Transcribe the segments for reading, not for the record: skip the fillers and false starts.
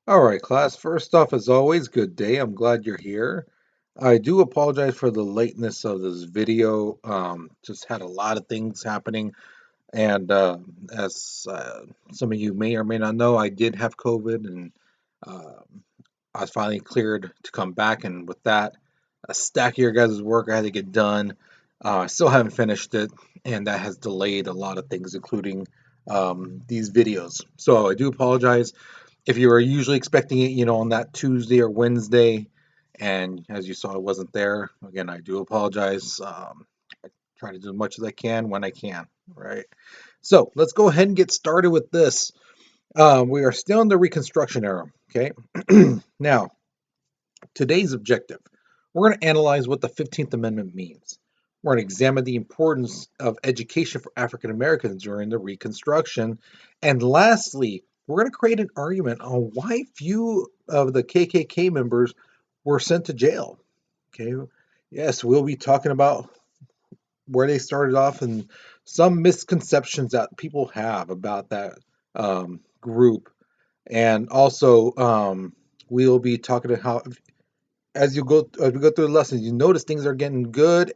All right, class. First off, as always, good day. I'm glad you're here. I do apologize for the lateness of this video. Just had a lot of things happening, and as some of you may or may not know, I did have COVID, and uh, I was finally cleared to come back. And with that, a stack of your guys' work I had to get done. I still haven't finished it, and that has delayed a lot of things, including these videos. So I do apologize if you were usually expecting it, on that Tuesday or Wednesday, and as you saw, I wasn't there. Again, I do apologize. I try to do as much as I can when I can, right? So let's go ahead and get started with this. We are still in the Reconstruction era, okay? Now, today's objective, we're going to analyze what the 15th Amendment means. We're going to examine the importance of education for African Americans during the Reconstruction. And lastly, we're going to create an argument on why few of the KKK members were sent to jail. Okay. Yes, we'll be talking about where they started off and some misconceptions that people have about that group. And also, we'll be talking to how as we go through the lessons, you notice things are getting good,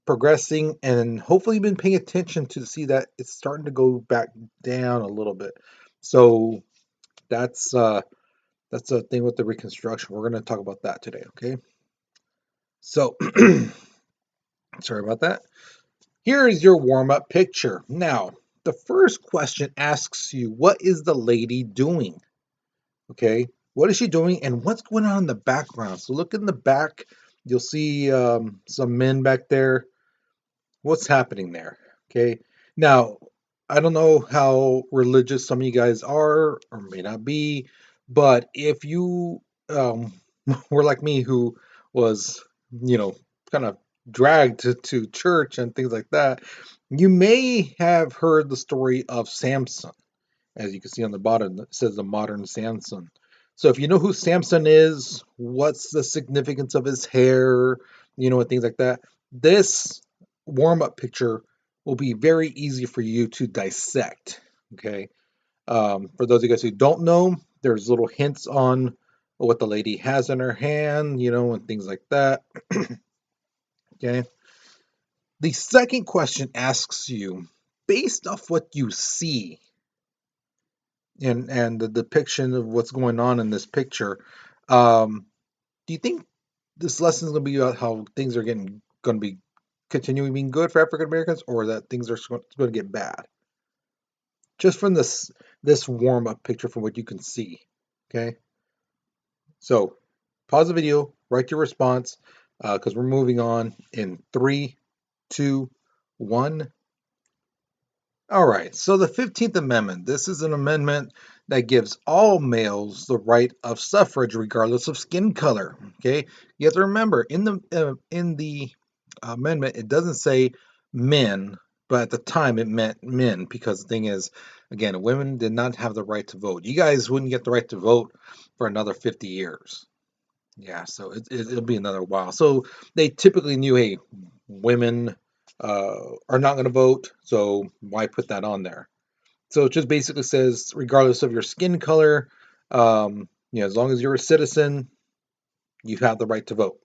progressing, and hopefully you've been paying attention to see that it's starting to go back down a little bit. So that's uh that's a thing with the reconstruction. We're going to talk about that today, okay? So sorry about that. Here is your warm-up picture. Now, the first question asks you, what is the lady doing? Okay, what is she doing and what's going on in the background? So look in the back, you'll see some men back there. What's happening there? Okay, now I don't know how religious some of you guys are or may not be, but if you were like me who was, you know, kind of dragged to church and things like that, you may have heard the story of Samson. As you can see on the bottom, it says the modern Samson. So if you know who Samson is, what's the significance of his hair, and things like that, this warm-up picture will be very easy for you to dissect. Okay. For those of you guys who don't know, there's little hints on what the lady has in her hand, and things like that. Okay. The second question asks you, based off what you see, and the depiction of what's going on in this picture. Do you think this lesson is going to be about how things are going to be continuing being good for African Americans, or that things are going to get bad? Just from this warm up picture, from what you can see. Okay, so pause the video, write your response, because we're moving on in three, two, one. All right, so the 15th Amendment. This is an amendment that gives all males the right of suffrage regardless of skin color. Okay? You have to remember in the amendment it doesn't say men, but at the time it meant men because the thing is, again, women did not have the right to vote. You guys wouldn't get the right to vote for another 50 years. Yeah, so it'll be another while. So they typically knew, hey, women are not going to vote, so why put that on there? So it just basically says, regardless of your skin color, as long as you're a citizen, you have the right to vote.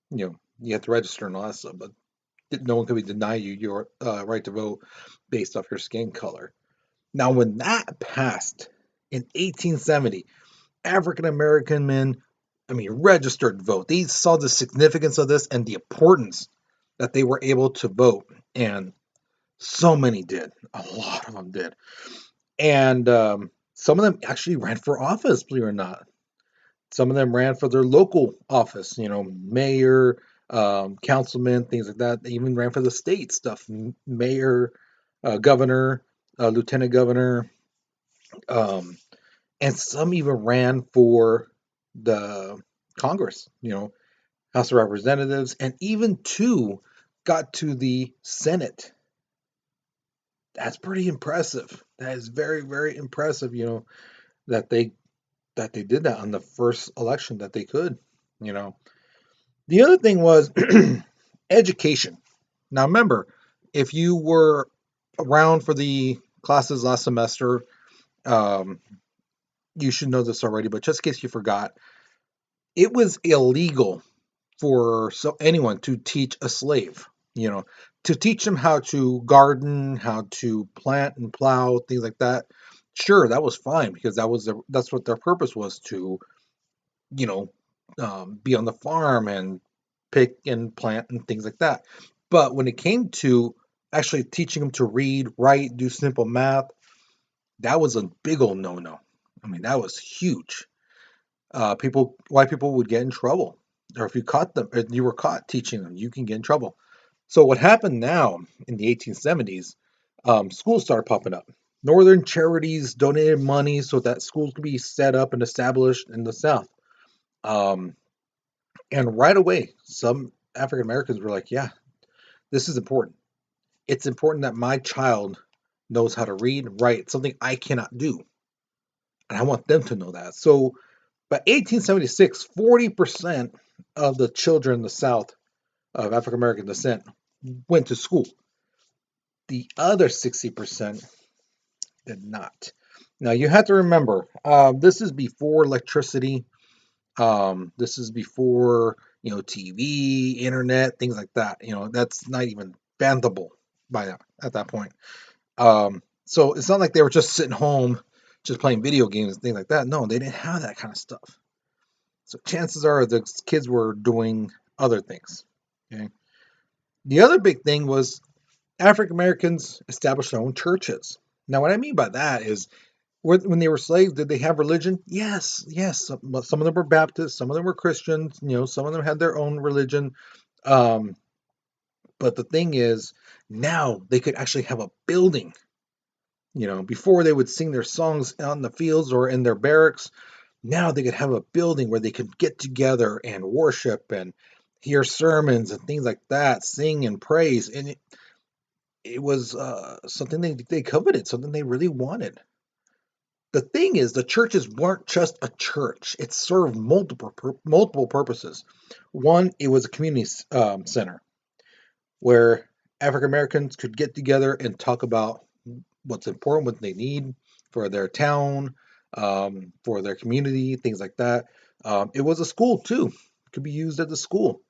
You have to register and all that stuff, but no one can be deny you your right to vote based off your skin color. Now, when that passed in 1870, African American men, registered vote. They saw the significance of this and the importance that they were able to vote. And so many did. A lot of them did. And some of them actually ran for office, believe it or not. Some of them ran for their local office, mayor, councilman, things like that. They even ran for the state stuff, mayor, governor, lieutenant governor. Um, and some even ran for the Congress, House of Representatives, and even two got to the Senate. That's pretty impressive. That is very, very impressive, that they did that on the first election that they could, you know. The other thing was education. Now remember, if you were around for the classes last semester, um, you should know this already, but just in case you forgot, it was illegal for anyone to teach a slave, you know, to teach them how to garden, how to plant and plow, things like that. Sure, that was fine because that's what their purpose was, to, you know, be on the farm and pick and plant and things like that. But when it came to actually teaching them to read, write, do simple math, that was a big old no-no. I mean, that was huge. White people would get in trouble, or if you caught them, if you were caught teaching them, you can get in trouble. So what happened now in the 1870s? Schools started popping up. Northern charities donated money so that schools could be set up and established in the South. Um, and right away, some African Americans were like, "Yeah, this is important. It's important that my child knows how to read and write, something I cannot do, and I want them to know that." So by 1876, 40% of the children in the South of African American descent went to school. The other 60% did not. Now you have to remember, this is before electricity. This is before, TV, internet, things like that. That's not even fathomable by that at that point. So it's not like they were just sitting home, just playing video games and things like that. No, they didn't have that kind of stuff. So chances are the kids were doing other things. Okay. The other big thing was African Americans established their own churches. Now, what I mean by that is, when they were slaves, did they have religion? Yes, yes. Some of them were Baptists, some of them were Christians. Some of them had their own religion. Um, but the thing is, now they could actually have a building. Before they would sing their songs out in the fields or in their barracks. Now they could have a building where they could get together and worship and hear sermons and things like that, sing and praise. And it was something they coveted, something they really wanted. The thing is, the churches weren't just a church. It served multiple purposes. One, it was a community center where African Americans could get together and talk about what's important, what they need for their town, for their community, things like that. It was a school too. It could be used as a school.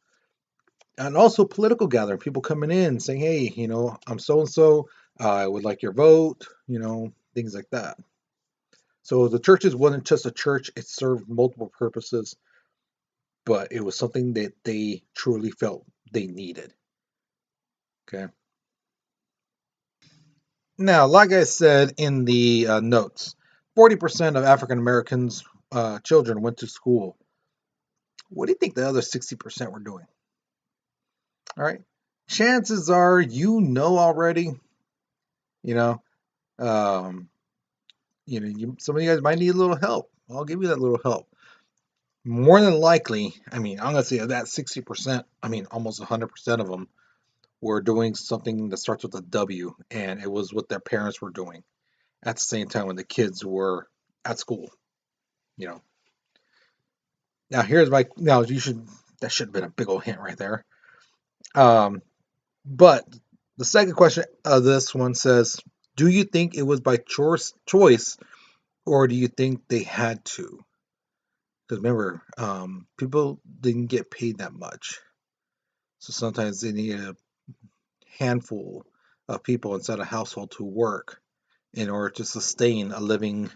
And also political gathering, people coming in saying, "Hey, I'm so and so. I would like your vote." Things like that. So the churches wasn't just a church; it served multiple purposes, but it was something that they truly felt they needed. Okay. Now, like I said in the notes, 40% of African Americans children went to school. What do you think the other 60% were doing? All right. Chances are already, you know, um, some of you guys might need a little help. I'll give you that little help. More than likely, I mean, I'm going to say of that 60%, I mean, almost 100% of them were doing something that starts with a W, and it was what their parents were doing at the same time when the kids were at school. You know, now that should have been a big old hint right there. Um, but the second question of this one says, do you think it was by choice, or do you think they had to? Because remember, people didn't get paid that much, so sometimes they needed a handful of people inside a household to work in order to sustain a living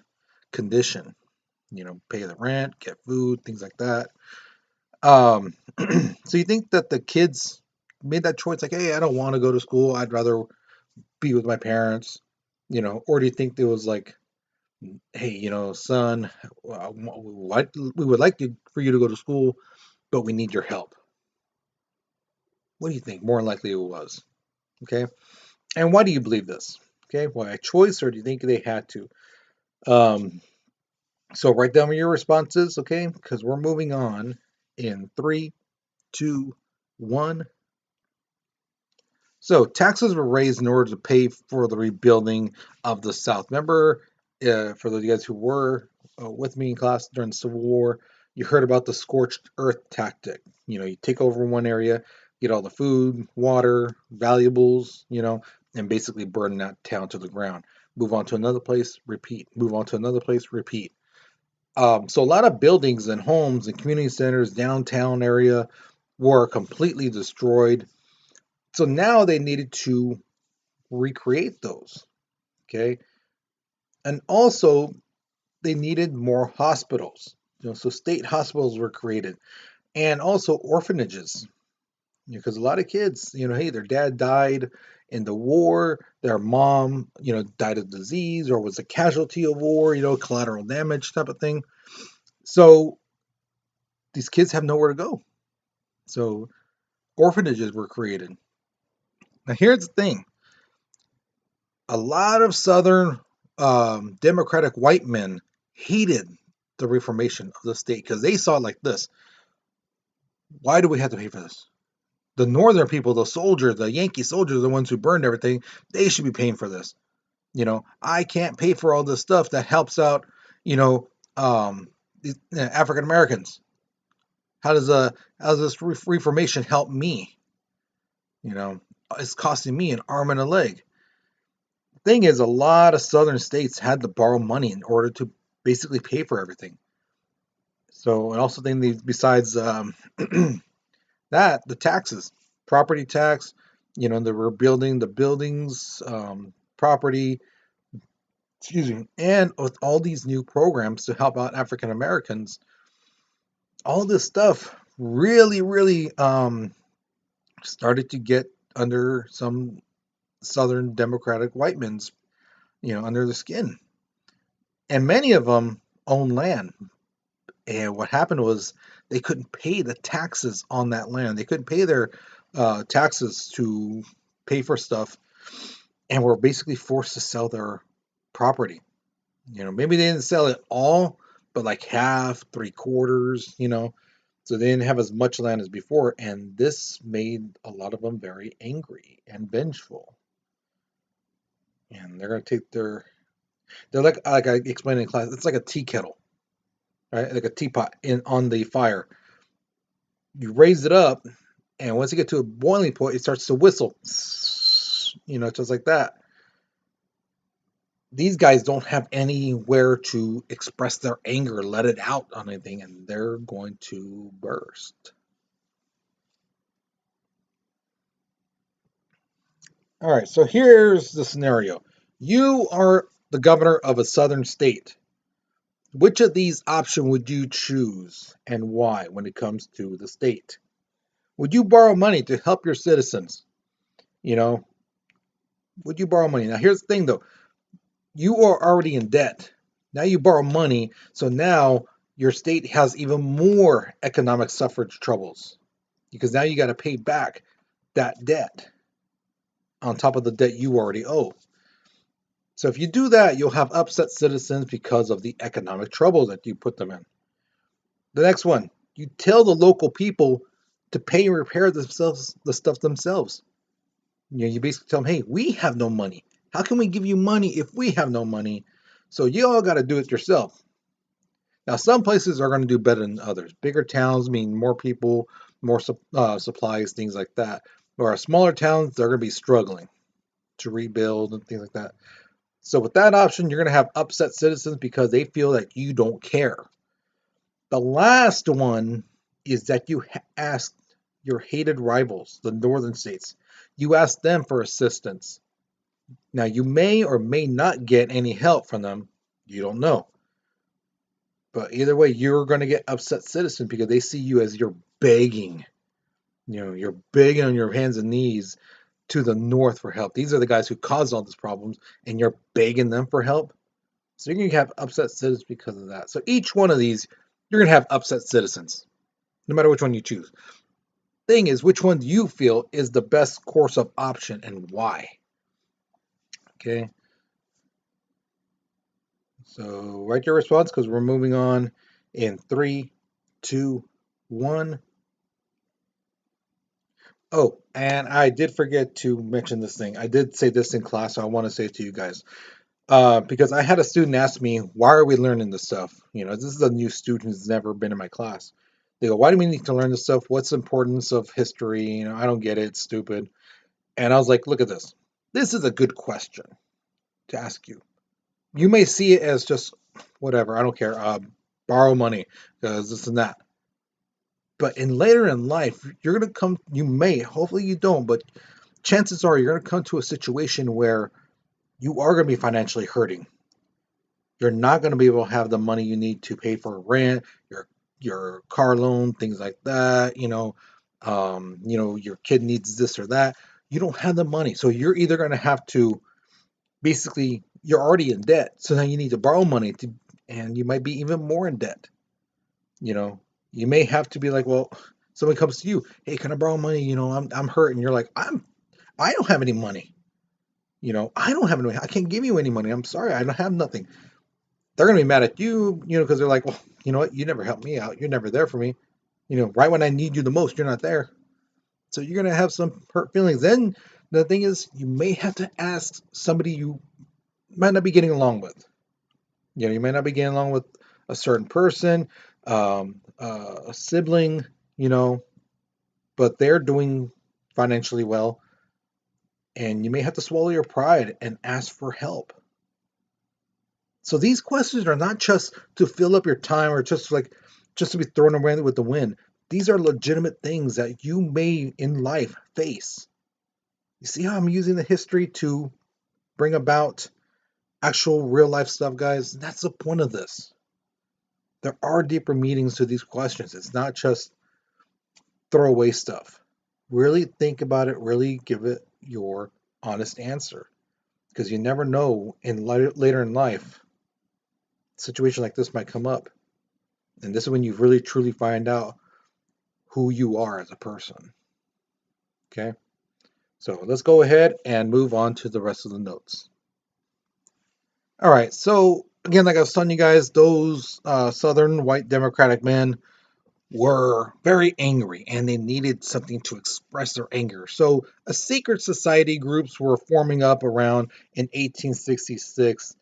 condition. Pay the rent, get food, things like that. So you think that the kids made that choice, like, hey, I don't want to go to school. I'd rather be with my parents, or do you think there was like, hey, son, we would like for you to go to school, but we need your help. What do you think? More than likely it was. Okay. And why do you believe this? Okay. Why a choice, or do you think they had to? Um, so write down your responses, okay? Because we're moving on in three, two, one. So taxes were raised in order to pay for the rebuilding of the South. Remember, for those of you guys who were with me in class during the Civil War, you heard about the scorched earth tactic. You take over one area, get all the food, water, valuables, and basically burn that town to the ground. Move on to another place, repeat. Move on to another place, repeat. So a lot of buildings and homes and community centers, downtown area, were completely destroyed. So now they needed to recreate those. Okay, and also they needed more hospitals. So state hospitals were created, and also orphanages. Because a lot of kids, hey, their dad died in the war, their mom, died of disease or was a casualty of war, collateral damage type of thing. So these kids have nowhere to go. So orphanages were created. Now, here's the thing: a lot of Southern Democratic white men hated the reformation of the state because they saw it like this: why do we have to pay for this? The Northern people, the soldiers, the Yankee soldiers, the ones who burned everything, they should be paying for this. I can't pay for all this stuff that helps out, you know, African Americans. How does this reformation help me? You know, it's costing me an arm and a leg. Thing is, a lot of southern states had to borrow money in order to basically pay for everything. So, and also besides that, the taxes, property tax, they were building the buildings, property, excuse me, and with all these new programs to help out African Americans, all this stuff really, really started to get under some Southern Democratic white men's, under the skin. And many of them own land. And what happened was they couldn't pay the taxes on that land. They couldn't pay their taxes to pay for stuff, and were basically forced to sell their property. Maybe they didn't sell it all, but like half, three quarters, so they didn't have as much land as before. And this made a lot of them very angry and vengeful. And they're going to take they're like I explained in class, it's like a tea kettle, right? Like a teapot on the fire. You raise it up, and once you get to a boiling point, it starts to whistle, just like that. These guys don't have anywhere to express their anger, let it out on anything, and they're going to burst. All right, so here's the scenario. You are the governor of a southern state. Which of these options would you choose and why when it comes to the state? Would you borrow money to help your citizens? You know, would you borrow money? Now, here's the thing though, you are already in debt. Now you borrow money, so now your state has even more economic suffrage troubles because now you got to pay back that debt on top of the debt you already owe. So if you do that, you'll have upset citizens because of the economic trouble that you put them in. The next one, you tell the local people to pay and repair themselves the stuff themselves. You basically tell them, hey, we have no money. How can we give you money if we have no money? So you all got to do it yourself. Now, some places are going to do better than others. Bigger towns mean more people, more supplies, things like that. Whereas smaller towns, they're going to be struggling to rebuild and things like that. So with that option, you're going to have upset citizens because they feel that you don't care. The last one is that you ask your hated rivals, the northern states. You ask them for assistance. Now, you may or may not get any help from them. You don't know. But either way, you're going to get upset citizens because they see you as you're begging. You're begging on your hands and knees to the North for help. These are the guys who caused all these problems, and you're begging them for help. So you're going to have upset citizens because of that. So each one of these, you're going to have upset citizens, no matter which one you choose. Thing is, which one do you feel is the best course of option and why? Okay. So write your response because we're moving on in 3, 2, 1. Oh, and I did forget to mention this thing. I did say this in class, so I want to say it to you guys. Because I had a student ask me, why are we learning this stuff? This is a new student who's never been in my class. They go, why do we need to learn this stuff? What's the importance of history? I don't get it. It's stupid. And I was like, look at this. This is a good question to ask you. You may see it as just whatever. I don't care. borrow money because this and that. But in later in life, you're gonna come. You may, hopefully, you don't, but chances are you're gonna come to a situation where you are gonna be financially hurting. You're not gonna be able to have the money you need to pay for rent, your car loan, things like that. Your kid needs this or that. You don't have the money, so you're either gonna have to basically you're already in debt, so now you need to borrow money to, and you might be even more in debt. You know, you may have to be like, well, someone comes to you, hey, can I borrow money? I'm hurt, and you're like, I don't have any money. I don't have any money. I can't give you any money. I'm sorry, I don't have nothing. They're gonna be mad at you, because they're like, well, you know what? You never helped me out. You're never there for me. Right when I need you the most, you're not there. So you're gonna have some hurt feelings. Then the thing is, you may have to ask somebody you might not be getting along with. You may not be getting along with a certain person, a sibling, you know, but they're doing financially well, and you may have to swallow your pride and ask for help. So these questions are not just to fill up your time or just to be thrown around with the wind. These are legitimate things that you may in life face. You see how I'm using the history to bring about actual real life stuff, guys? That's the point of this. There are deeper meanings to these questions. It's not just throwaway stuff. Really think about it, really give it your honest answer. Because you never know later in life, a situation like this might come up. And this is when you really truly find out who you are as a person. Okay? So let's go ahead and move on to the rest of the notes. All right. So, again, like I was telling you guys, those Southern white Democratic men were very angry and they needed something to express their anger. So, a secret society groups were forming up around in 1866,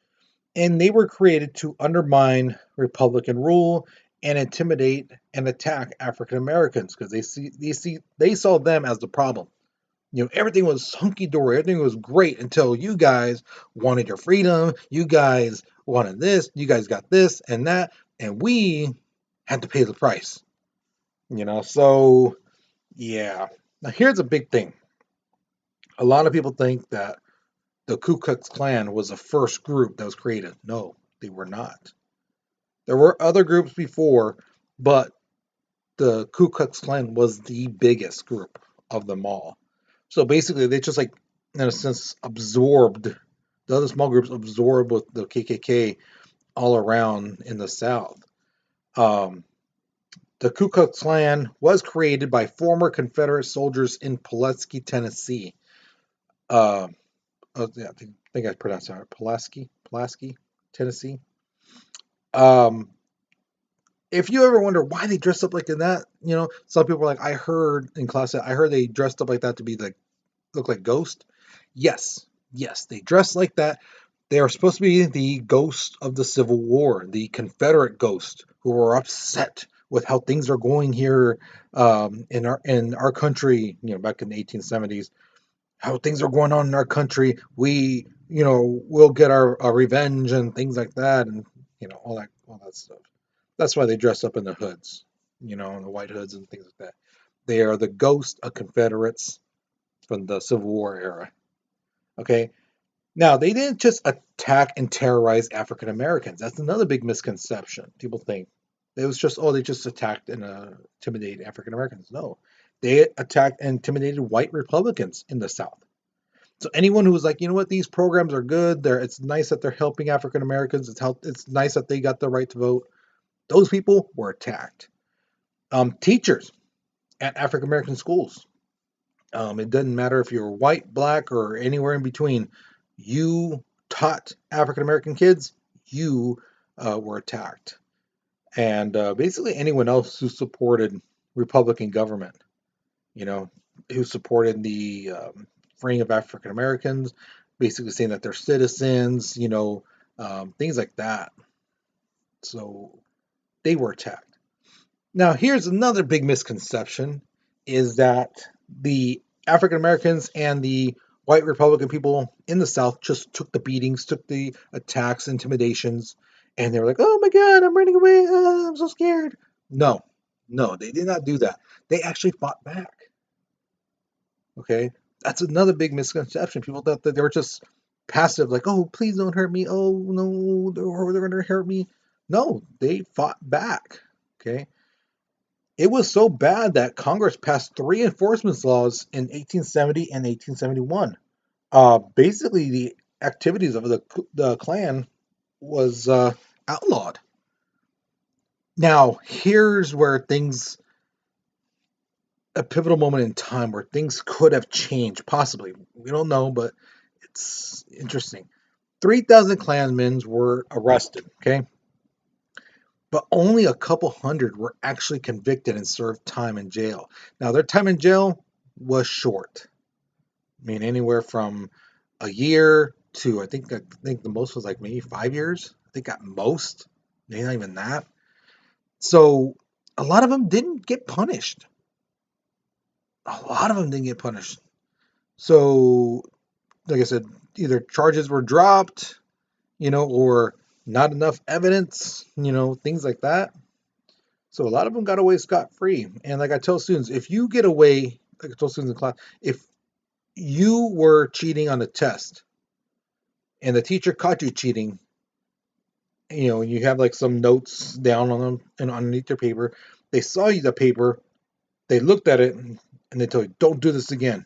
and they were created to undermine Republican rule and intimidate and attack African Americans because they saw them as the problem. Everything was hunky dory, everything was great until you guys wanted your freedom, you guys wanted this, you guys got this and that, and we had to pay the price. So yeah. Now here's a big thing. A lot of people think that the Ku Klux Klan was the first group that was created. No, they were not. There were other groups before, but the Ku Klux Klan was the biggest group of them all. So basically, they just like, in a sense, absorbed the other small groups, absorbed with the KKK all around in the South. Um, the Ku Klux Klan was created by former Confederate soldiers in Pulaski, Tennessee. Uh, yeah, I think I pronounced that right. Pulaski, Tennessee. Um, if you ever wonder why they dress up like that, some people are like, I heard in class that I heard they dressed up like that to be like look like ghosts. Yes, yes, they dress like that. They are supposed to be the ghost of the Civil War, the Confederate ghost, who are upset with how things are going here in our country. Back in the 1870s, how things are going on in our country. We'll get our revenge and things like that, and all that stuff. That's why they dress up in the hoods, in the white hoods and things like that. They are the ghost of Confederates from the Civil War era. Okay. Now, they didn't just attack and terrorize African Americans. That's another big misconception. People think it was just, oh, they just attacked and intimidated African Americans. No, they attacked and intimidated white Republicans in the South. So anyone who was like, you know what, these programs are good. It's nice that they're helping African Americans. It's nice that they got the right to vote. Those people were attacked. Teachers at African American schools. It doesn't matter if you're white, black, or anywhere in between. You taught African American kids, you were attacked. And basically, anyone else who supported Republican government, you know, who supported the freeing of African Americans, basically saying that they're citizens, things like that. So they were attacked. Now, here's another big misconception is that the African Americans and the white Republican people in the South just took the beatings, took the attacks, intimidations, And they were like, "Oh my God, I'm running away. I'm so scared." No, no, they did not do that. They actually fought back. Okay, that's another big misconception. People thought that they were just passive, like, "Oh, please don't hurt me. Oh no, they're going to hurt me." No, they fought back. Okay, it was so bad that Congress passed three enforcement laws in 1870 and 1871. Basically, the activities of the Klan was outlawed. Now, here's where things, a pivotal moment in time where things could have changed, possibly. We don't know, but it's interesting. 3,000 Klansmen were arrested, okay? But only a couple hundred were actually convicted and served time in jail. Now, their time in jail was short. I mean, anywhere from a year to I think the most was like maybe 5 years. I think at most, maybe not even that. So a lot of them didn't get punished. A lot of them didn't get punished. So, like I said, either charges were dropped, or not enough evidence, things like that. So a lot of them got away scot free. And like I tell students, if you get away, like I told students in class, if you were cheating on a test and the teacher caught you cheating, you have like some notes down on them and underneath your paper, they saw you the paper, they looked at it, and they told you, "Don't do this again,"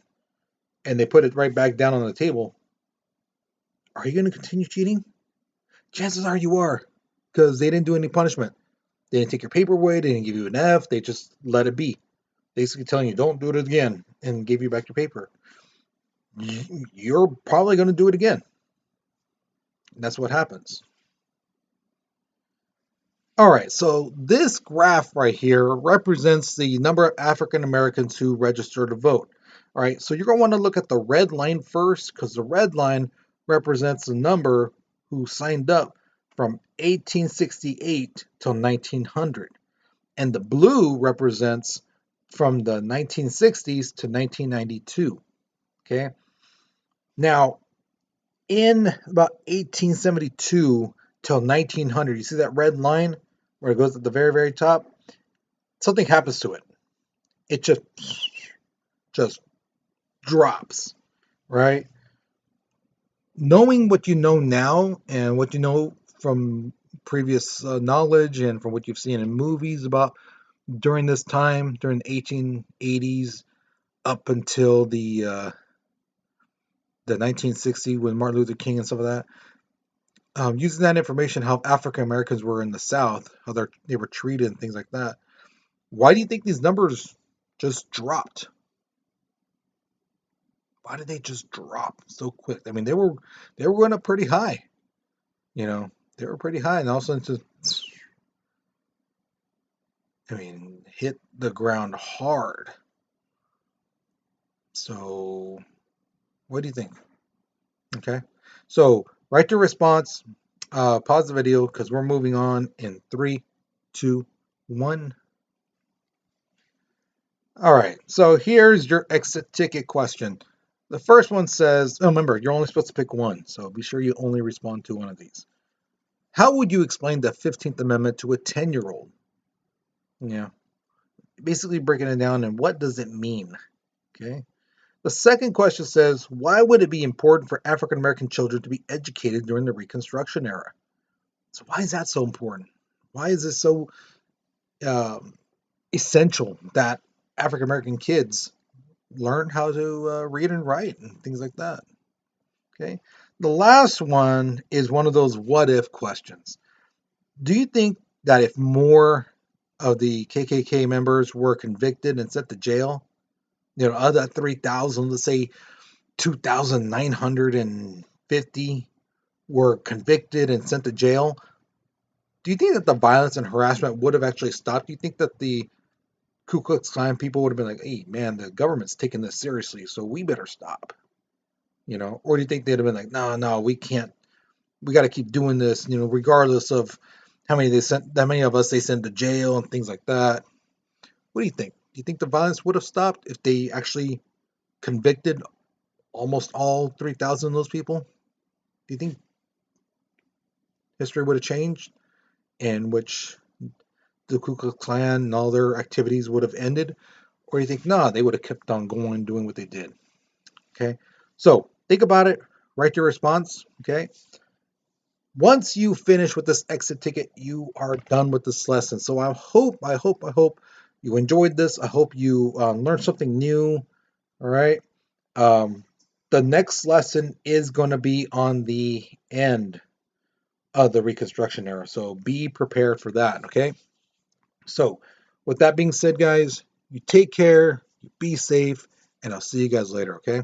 and they put it right back down on the table. Are you going to continue cheating? Chances are you are, because they didn't do any punishment. They didn't take your paper away. They didn't give you an F. They just let it be, basically telling you, "Don't do it again," and give you back your paper. You're probably going to do it again. And that's what happens. All right, so this graph right here represents the number of African Americans who register to vote. All right, so you're going to want to look at the red line first, because the red line represents the number who signed up from 1868 till 1900. And the blue represents from the 1960s to 1992. Okay, now in about 1872 till 1900, you see that red line where it goes at the very, very top? Something happens to it. It just drops, right? Knowing what you know now and what you know from previous knowledge and from what you've seen in movies about during this time, during the 1880s up until the 1960s with Martin Luther King and stuff like that. Using that information, how African Americans were in the South, how they were treated, and things like that. Why do you think these numbers just dropped? Why did they just drop so quick? I mean, they were going up pretty high. You know, they were pretty high, and all of a sudden, just, I mean, hit the ground hard. So, what do you think? Okay, so write your response. Pause the video because we're moving on in 3, 2, 1. All right, so here's your exit ticket question. The first one says, oh, remember, you're only supposed to pick one, so be sure you only respond to one of these. How would you explain the 15th Amendment to a 10-year-old? Yeah, basically breaking it down and what does it mean? Okay. The second question says, why would it be important for African American children to be educated during the Reconstruction era? So why is that so important? Why is it so um, essential that African American kids learn how to read and write and things like that? Okay. The last one is one of those what if questions. Do you think that if more of the KKK members were convicted and sent to jail, of that 3,000, let's say 2,950 were convicted and sent to jail, do you think that the violence and harassment would have actually stopped? Do you think that the Ku Klux Klan people would have been like, "Hey, man, the government's taking this seriously, so we better stop"? Or do you think they'd have been like, "No, no, we can't. We got to keep doing this, regardless of how many of us they send to jail and things like that." What do you think? Do you think the violence would have stopped if they actually convicted almost all 3,000 of those people? Do you think? history would have changed, in which the Ku Klux Klan and all their activities would have ended? Or you think, nah, they would have kept on going, doing what they did? Okay. So think about it, write your response. Okay. Once you finish with this exit ticket, you are done with this lesson. So I hope you enjoyed this. I hope you learned something new. All right. Um, the next lesson is going to be on the end of the Reconstruction era. So be prepared for that. Okay. So with that being said, guys, you take care, you be safe, and I'll see you guys later. Okay.